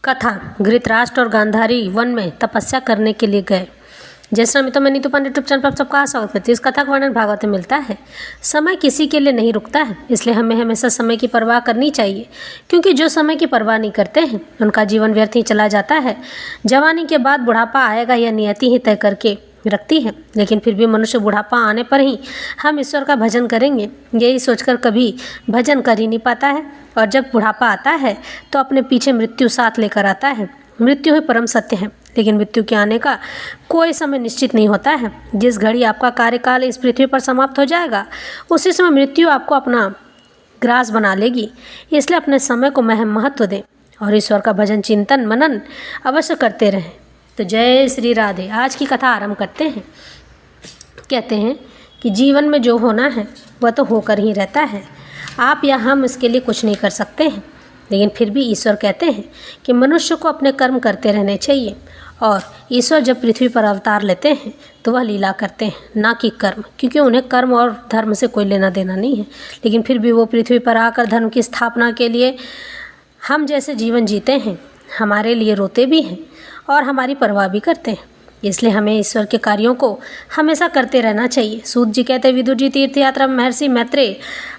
कथा। धृतराष्ट्र और गांधारी वन में तपस्या करने के लिए गए। जय श्री राम। तो मैं नीतू पांडे यूट्यूब चैनल पर आप सबका स्वागत करती हूँ। इस कथा का वर्णन भागवत में मिलता है। समय किसी के लिए नहीं रुकता है, इसलिए हमें हमेशा समय की परवाह करनी चाहिए, क्योंकि जो समय की परवाह नहीं करते हैं उनका जीवन व्यर्थ ही चला जाता है। जवानी के बाद बुढ़ापा आएगा यह नियति ही तय करके रखती है, लेकिन फिर भी मनुष्य बुढ़ापा आने पर ही हम ईश्वर का भजन करेंगे यही सोचकर कभी भजन कर ही नहीं पाता है। और जब बुढ़ापा आता है तो अपने पीछे मृत्यु साथ लेकर आता है। मृत्यु ही परम सत्य है, लेकिन मृत्यु के आने का कोई समय निश्चित नहीं होता है। जिस घड़ी आपका कार्यकाल इस पृथ्वी पर समाप्त हो जाएगा उसी समय मृत्यु आपको अपना ग्रास बना लेगी। इसलिए अपने समय को महत्व दें और ईश्वर का भजन चिंतन मनन अवश्य करते रहें। तो जय श्री राधे। आज की कथा आरंभ करते हैं। कहते हैं कि जीवन में जो होना है वह तो होकर ही रहता है, आप या हम इसके लिए कुछ नहीं कर सकते हैं। लेकिन फिर भी ईश्वर कहते हैं कि मनुष्य को अपने कर्म करते रहने चाहिए, और ईश्वर जब पृथ्वी पर अवतार लेते हैं तो वह लीला करते हैं, ना कि कर्म, क्योंकि उन्हें कर्म और धर्म से कोई लेना देना नहीं है। लेकिन फिर भी वो पृथ्वी पर आकर धर्म की स्थापना के लिए हम जैसे जीवन जीते हैं, हमारे लिए रोते भी हैं और हमारी परवाह भी करते हैं। इसलिए हमें ईश्वर के कार्यों को हमेशा करते रहना चाहिए। सूत जी कहते हैं, विदुर जी तीर्थ यात्रा में महर्षि मैत्रेय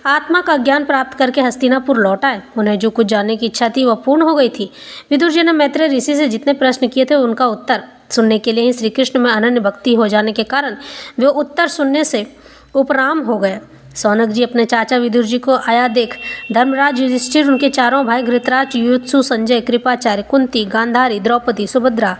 आत्मा का ज्ञान प्राप्त करके हस्तिनापुर लौट आए। उन्हें जो कुछ जानने की इच्छा थी वह पूर्ण हो गई थी। विदुर जी ने मैत्रेय ऋषि से जितने प्रश्न किए थे उनका उत्तर सुनने के लिए ही श्री कृष्ण में अनन्य भक्ति हो जाने के कारण वे उत्तर सुनने से उपराम हो गए। सौनक जी अपने चाचा विदुर जी को आया देख धर्मराज युधिष्ठिर, उनके चारों भाई धृतराष्ट्र, युयुत्सु, संजय, कृपाचार्य, कुंती, गांधारी, द्रौपदी, सुभद्रा,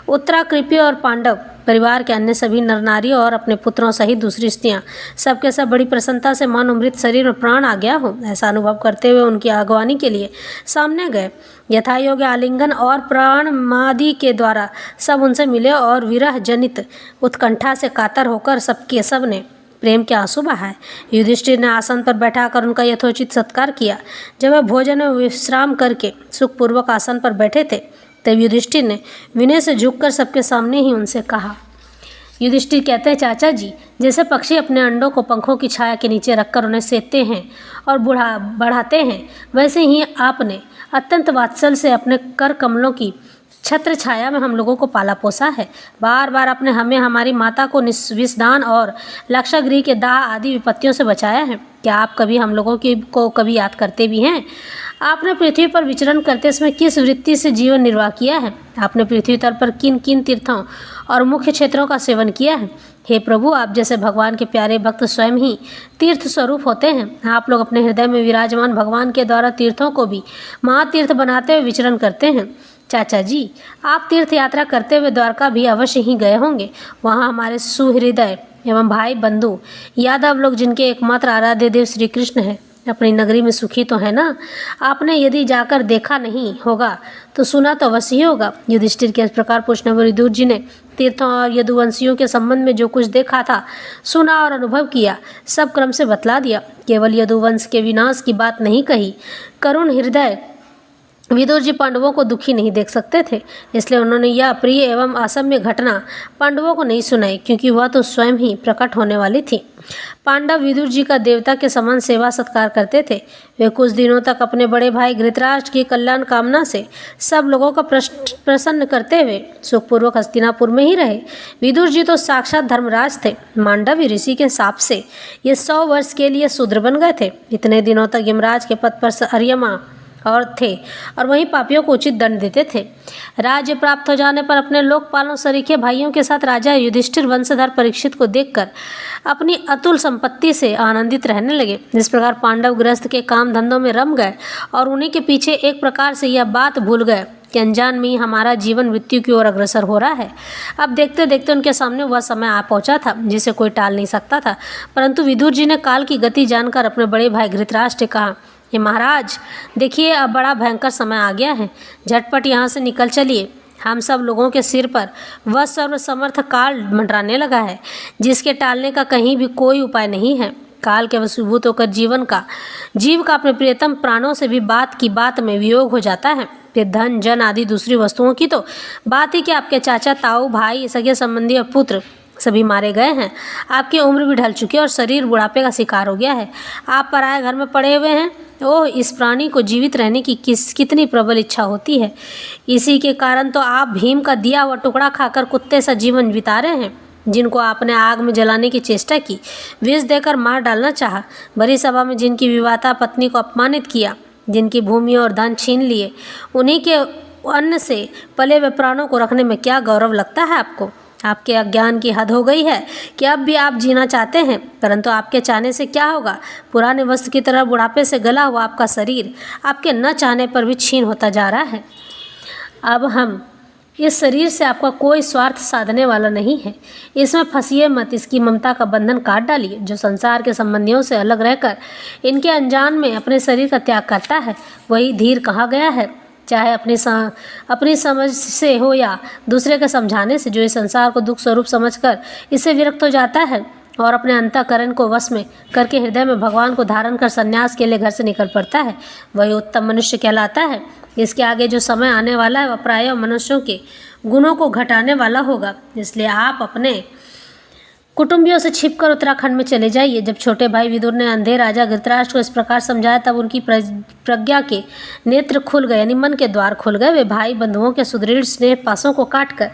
उत्तरा, कृपि और पांडव परिवार के अन्य सभी नर नारी और अपने पुत्रों सहित दूसरी स्त्रियां सबके सब बड़ी प्रसन्नता से मानो मृत शरीर में प्राण आ गया हो ऐसा अनुभव करते हुए उनकी अगवानी के लिए सामने गए। यथा योग्य आलिंगन और प्राण मादि के द्वारा सब उनसे मिले और विरह जनित उत्कंठा से कातर होकर सबके सब ने प्रेम के आंसू बहाए। युधिष्ठिर ने आसन पर बैठाकर उनका यथोचित सत्कार किया। जब वह भोजन में विश्राम करके सुखपूर्वक आसन पर बैठे थे तब युधिष्ठिर ने विनय से झुककर सबके सामने ही उनसे कहा। युधिष्ठिर कहते हैं, चाचा जी, जैसे पक्षी अपने अंडों को पंखों की छाया के नीचे रखकर उन्हें सेकते हैं और बढ़ाते हैं, वैसे ही आपने अत्यंत वात्सल से अपने कर कमलों की छत्र छाया में हम लोगों को पाला पोसा है। बार बार आपने हमें हमारी माता को विषदान और लाक्षागृह के दाह आदि विपत्तियों से बचाया है। क्या आप कभी हम लोगों को कभी याद करते भी हैं? आपने पृथ्वी पर विचरण करते समय किस वृत्ति से जीवन निर्वाह किया है? आपने पृथ्वी तल पर किन किन तीर्थों और मुख्य क्षेत्रों का सेवन किया है? हे प्रभु, आप जैसे भगवान के प्यारे भक्त स्वयं ही तीर्थ स्वरूप होते हैं। आप लोग अपने हृदय में विराजमान भगवान के द्वारा तीर्थों को भी महातीर्थ बनाते हुए विचरण करते हैं। चाचा जी, आप तीर्थ यात्रा करते हुए द्वारका भी अवश्य ही गए होंगे। वहाँ हमारे सुहृदय एवं भाई बंधु यादव लोग, जिनके एकमात्र आराध्य देव श्री कृष्ण है, अपनी नगरी में सुखी तो है ना? आपने यदि जाकर देखा नहीं होगा तो सुना तो अवश्य ही होगा। युधिष्ठिर के इस प्रकार पूछने पर विदुर जी ने तीर्थों और यदुवंशियों के संबंध में जो कुछ देखा था, सुना और अनुभव किया, सब क्रम से बतला दिया। केवल यदुवंश के विनाश की बात नहीं कही। करुण हृदय विदुर जी पांडवों को दुखी नहीं देख सकते थे, इसलिए उन्होंने यह प्रिय एवं असम्य घटना पांडवों को नहीं सुनाई, क्योंकि वह तो स्वयं ही प्रकट होने वाली थी। पांडव विदुर जी का देवता के समान सेवा सत्कार करते थे। वे कुछ दिनों तक अपने बड़े भाई धृतराष्ट्र की कल्याण कामना से सब लोगों को प्रसन्न करते हुए सुखपूर्वक हस्तिनापुर में ही रहे। विदुर जी तो साक्षात धर्मराज थे। मांडवी ऋषि के शाप से ये 100 वर्ष के लिए शूद्र बन गए थे। इतने दिनों तक यमराज के पद पर अर्यमा और थे और वहीं पापियों को उचित दंड देते थे। राज्य प्राप्त हो जाने पर अपने लोकपालों सरीखे भाइयों के साथ राजा युधिष्ठिर वंशधर परीक्षित को देखकर अपनी अतुल संपत्ति से आनंदित रहने लगे। जिस प्रकार पांडव गृहस्थ के काम धंधों में रम गए और उन्हीं के पीछे एक प्रकार से यह बात भूल गए कि अनजान में ही हमारा जीवन मृत्यु की ओर अग्रसर हो रहा है। अब देखते देखते उनके सामने वह समय आ पहुंचा था जिसे कोई टाल नहीं सकता था। परंतु विदुर जी ने काल की गति जानकर अपने बड़े भाई धृतराष्ट्र से कहा, हे महाराज, देखिए अब बड़ा भयंकर समय आ गया है, झटपट यहाँ से निकल चलिए। हम सब लोगों के सिर पर वह सर्वसमर्थ काल मंडराने लगा है, जिसके टालने का कहीं भी कोई उपाय नहीं है। काल के वशीभूत होकर जीव का अपने प्रियतम प्राणों से भी बात की बात में वियोग हो जाता है। फिर धन जन आदि दूसरी वस्तुओं की तो बात ही कि आपके चाचा, ताऊ, भाई, सगे संबंधी और पुत्र सभी मारे गए हैं। आपकी उम्र भी ढल चुकी है और शरीर बुढ़ापे का शिकार हो गया है। आप पराये घर में पड़े हुए हैं। ओह, इस प्राणी को जीवित रहने की कितनी प्रबल इच्छा होती है। इसी के कारण तो आप भीम का दिया हुआ टुकड़ा खाकर कुत्ते सा जीवन बिता रहे हैं, जिनको आपने आग में जलाने की चेष्टा की, विष देकर मार डालना चाहा, बड़ी सभा में जिनकी विवाहिता पत्नी को अपमानित किया, जिनकी भूमि और धन छीन लिए, उन्हीं के अन्न से पले हुए प्राणों को रखने में क्या गौरव लगता है आपको? आपके अज्ञान की हद हो गई है कि अब भी आप जीना चाहते हैं, परंतु आपके चाहने से क्या होगा? पुराने वस्त्र की तरह बुढ़ापे से गला हुआ आपका शरीर आपके न चाहने पर भी छीन होता जा रहा है। अब हम इस शरीर से आपका कोई स्वार्थ साधने वाला नहीं है। इसमें फंसिए मत, इसकी ममता का बंधन काट डालिए। जो संसार के संबंधियों से अलग रहकर इनके अनजान में अपने शरीर का त्याग करता है, वही धीर कहा गया है। चाहे अपनी समझ से हो या दूसरे के समझाने से, जो इस संसार को दुख स्वरूप समझकर इससे विरक्त हो जाता है और अपने अंतःकरण को वश में करके हृदय में भगवान को धारण कर संन्यास के लिए घर से निकल पड़ता है, वही उत्तम मनुष्य कहलाता है। इसके आगे जो समय आने वाला है वह प्रायः मनुष्यों के गुणों को घटाने वाला होगा। इसलिए आप अपने कुटुंबियों से छिपकर उत्तराखंड में चले जाइए। जब छोटे भाई विदुर ने अंधे राजा धृतराष्ट्र को इस प्रकार समझाया, तब उनकी प्रज्ञा के नेत्र खुल गए, यानी मन के द्वार खुल गए। वे भाई बंधुओं के सुदृढ़ स्नेह पासों को काटकर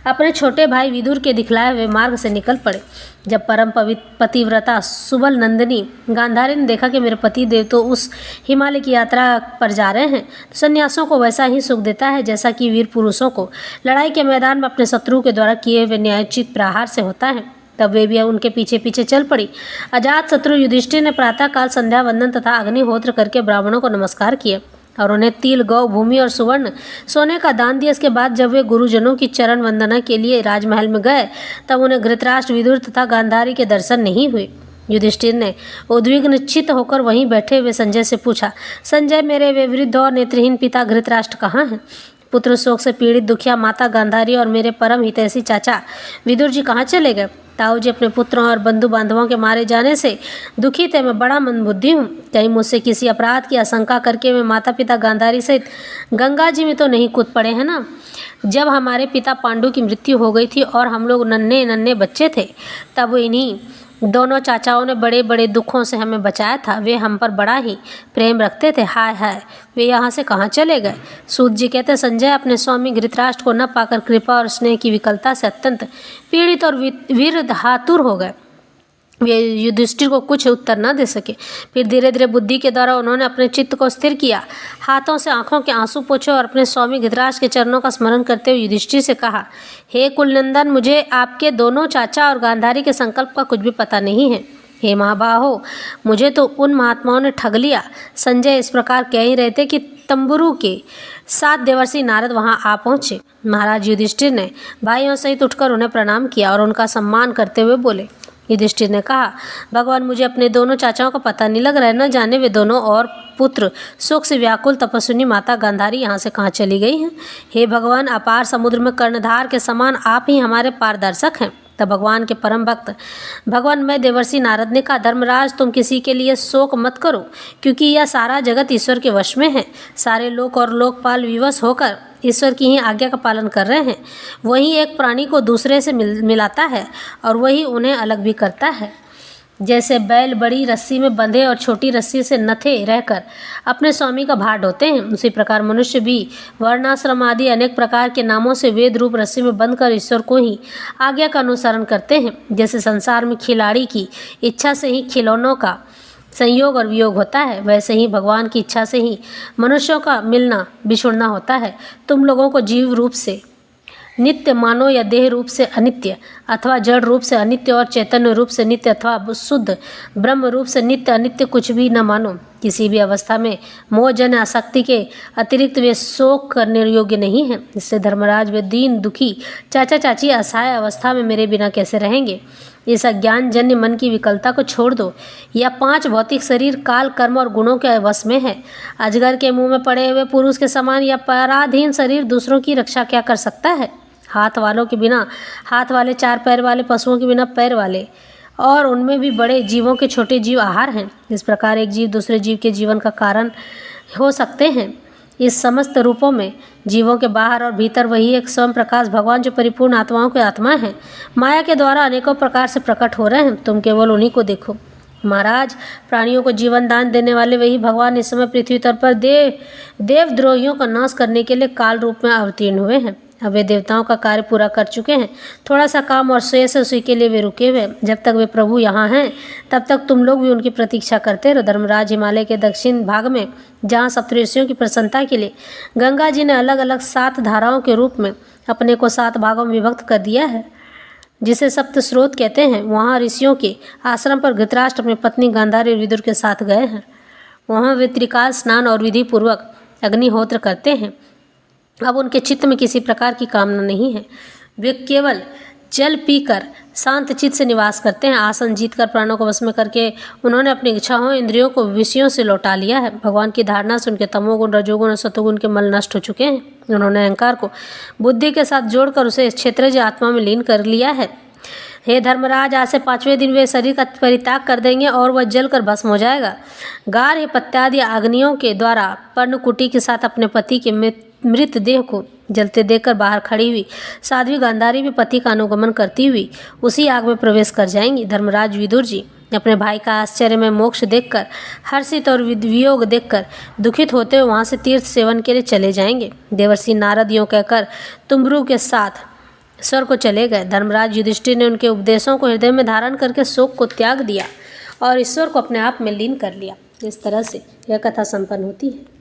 अपने छोटे भाई विदुर के दिखलाए हुए मार्ग से निकल पड़े। जब परम पतिव्रता सुबल नंदिनी गांधारी ने देखा कि मेरे पति देव तो उस हिमालय की यात्रा पर जा रहे हैं, तो सन्यासों को वैसा ही सुख देता है जैसा कि वीर पुरुषों को लड़ाई के मैदान में अपने शत्रु के द्वारा किए हुए न्यायोचित प्रहार से होता है। तब वे भी उनके पीछे पीछे चल पड़ी। अजात शत्रु युधिष्ठिर ने प्रातःकाल संध्या वंदन तथा अग्निहोत्र करके ब्राह्मणों को नमस्कार किया और उन्हें तिल, गौ, भूमि और सुवर्ण सोने का दान दिया। इसके बाद जब वे गुरुजनों की चरण वंदना के लिए राजमहल में गए, तब उन्हें धृतराष्ट्र, विदुर तथा गांधारी के दर्शन नहीं हुए। युधिष्ठिर ने उद्विग्न चित्त होकर वहीं बैठे हुए संजय से पूछा, संजय, मेरे वे वृद्ध और नेत्रहीन पिता धृतराष्ट्र कहाँ हैं? पुत्र शोक से पीड़ित दुखिया माता गांधारी और मेरे परम हितैषी चाचा विदुर जी कहाँ चले गए? ताऊ जी अपने पुत्रों और बंधु बांधवों के मारे जाने से दुखी थे। मैं बड़ा मंदबुद्धि हूँ। कहीं मुझसे किसी अपराध की आशंका करके वे माता पिता गांधारी सहित गंगा जी में तो नहीं कूद पड़े हैं ना? जब हमारे पिता पांडु की मृत्यु हो गई थी और हम लोग नन्हे नन्हे बच्चे थे, तब इन्हीं दोनों चाचाओं ने बड़े बड़े दुखों से हमें बचाया था। वे हम पर बड़ा ही प्रेम रखते थे। हाय हाय, वे यहाँ से कहाँ चले गए? सूत जी कहते, संजय अपने स्वामी धृतराष्ट्र को न पाकर कृपा और स्नेह की विकलता से अत्यंत पीड़ित और वीरधातुर हो गए। वे युधिष्ठिर को कुछ उत्तर न दे सके। फिर धीरे धीरे बुद्धि के द्वारा उन्होंने अपने चित्त को स्थिर किया, हाथों से आंखों के आंसू पोंछे और अपने स्वामी धृतराष्ट्र के चरणों का स्मरण करते हुए युधिष्ठिर से कहा, हे कुलनंदन, मुझे आपके दोनों चाचा और गांधारी के संकल्प का कुछ भी पता नहीं है। हे महाबाहो, मुझे तो उन महात्माओं ने ठग लिया। संजय इस प्रकार कह ही रहे थे कि तंबुरु के 7 देवर्षि नारद वहां आ पहुंचे। महाराज युधिष्ठिर ने भाइयों सहित उठकर उन्हें प्रणाम किया और उनका सम्मान करते हुए बोले। युधिष्ठिर ने कहा, भगवान, मुझे अपने दोनों चाचाओं का पता नहीं लग रहा है। न जाने वे दोनों और पुत्र शोक से व्याकुल तपस्विनी माता गांधारी यहाँ से कहाँ चली गई हैं। हे भगवान, अपार समुद्र में कर्णधार के समान आप ही हमारे पारदर्शक हैं। तब भगवान के परम भक्त भगवान मैं देवर्षि नारद ने कहा, धर्मराज, तुम किसी के लिए शोक मत करो, क्योंकि यह सारा जगत ईश्वर के वश में है। सारे लोक और लोकपाल विवश होकर ईश्वर की ही आज्ञा का पालन कर रहे हैं। वही एक प्राणी को दूसरे से मिलाता है और वही उन्हें अलग भी करता है। जैसे बैल बड़ी रस्सी में बंधे और छोटी रस्सी से नथे रहकर अपने स्वामी का भार ढोते हैं, उसी प्रकार मनुष्य भी वर्णाश्रम आदि अनेक प्रकार के नामों से वेद रूप रस्सी में बंधकर ईश्वर को ही आज्ञा का अनुसरण करते हैं। जैसे संसार में खिलाड़ी की इच्छा से ही खिलौनों का संयोग और वियोग होता है, वैसे ही भगवान की इच्छा से ही मनुष्यों का मिलना बिछुड़ना होता है। तुम लोगों को जीव रूप से नित्य मानो या देह रूप से अनित्य, अथवा जड़ रूप से अनित्य और चैतन्य रूप से नित्य, अथवा शुद्ध ब्रह्म रूप से नित्य अनित्य कुछ भी न मानो। किसी भी अवस्था में मोहजन आसक्ति के अतिरिक्त वे शोक करने योग्य नहीं है। इससे धर्मराज, वे दीन दुखी चाचा चाची असहाय अवस्था में मेरे बिना कैसे रहेंगे? इस अज्ञान जन्य मन की विकलता को छोड़ दो। यह 5 भौतिक शरीर काल, कर्म और गुणों के वश में है। अजगर के मुंह में पड़े हुए पुरुष के समान यह पराधीन शरीर दूसरों की रक्षा क्या कर सकता है? हाथ वालों के बिना हाथ वाले, 4 पैर वाले पशुओं के बिना पैर वाले, और उनमें भी बड़े जीवों के छोटे जीव आहार हैं। इस प्रकार एक जीव दूसरे जीव के जीवन का कारण हो सकते हैं। इस समस्त रूपों में जीवों के बाहर और भीतर वही एक स्वयं प्रकाश भगवान जो परिपूर्ण आत्माओं के आत्मा हैं, माया के द्वारा अनेकों प्रकार से प्रकट हो रहे हैं। तुम केवल उन्हीं को देखो। महाराज, प्राणियों को जीवन दान देने वाले वही भगवान इस समय पृथ्वी तल पर देवद्रोहियों का नाश करने के लिए काल रूप में अवतीर्ण हुए हैं। अब वे देवताओं का कार्य पूरा कर चुके हैं। थोड़ा सा काम और शेष है, उसी के लिए वे रुके हुए। जब तक वे प्रभु यहाँ हैं तब तक तुम लोग भी उनकी प्रतीक्षा करते रहो। धर्मराज, हिमालय के दक्षिण भाग में जहाँ सप्तऋषियों की प्रसन्नता के लिए गंगा जी ने अलग अलग 7 धाराओं के रूप में अपने को 7 भागों में विभक्त कर दिया है, जिसे सप्त स्रोत कहते हैं, वहाँ ऋषियों के आश्रम पर धृतराष्ट्र अपनी पत्नी गांधारी और विदुर के साथ गए हैं। वहाँ वे त्रिकाल स्नान और विधि पूर्वक अग्निहोत्र करते हैं। अब उनके चित्त में किसी प्रकार की कामना नहीं है। वे केवल जल पीकर शांत चित्त से निवास करते हैं। आसन जीतकर प्राणों को वश में करके उन्होंने अपनी इच्छाओं इंद्रियों को विषयों से लौटा लिया है। भगवान की धारणा से उनके तमोगुण, रजोगुण और सतोगुण के मल नष्ट हो चुके हैं। उन्होंने अहंकार को बुद्धि के साथ जोड़कर उसे इस क्षेत्रज आत्मा में लीन कर लिया है। हे धर्मराज, आज से 5वें दिन वे शरीर का परित्याग कर देंगे और वह जलकर भस्म हो जाएगा। गार पत्यादि अग्नियों के द्वारा पर्णकुटी के साथ अपने पति के मृत देह को जलते देखकर बाहर खड़ी हुई साध्वी गांधारी भी पति का अनुगमन करती हुई उसी आग में प्रवेश कर जाएंगी। धर्मराज विदुर जी अपने भाई का आश्चर्य में मोक्ष देखकर, हर्षित और वियोग देखकर दुखित होते हुए वहाँ से तीर्थ सेवन के लिए चले जाएंगे। देवर्षि नारद यूँ कहकर तुम्बरू के साथ स्वर को चले गए। धर्मराज युधिष्ठिर ने उनके उपदेशों को हृदय में धारण करके शोक को त्याग दिया और ईश्वर को अपने आप में लीन कर लिया। इस तरह से यह कथा संपन्न होती है।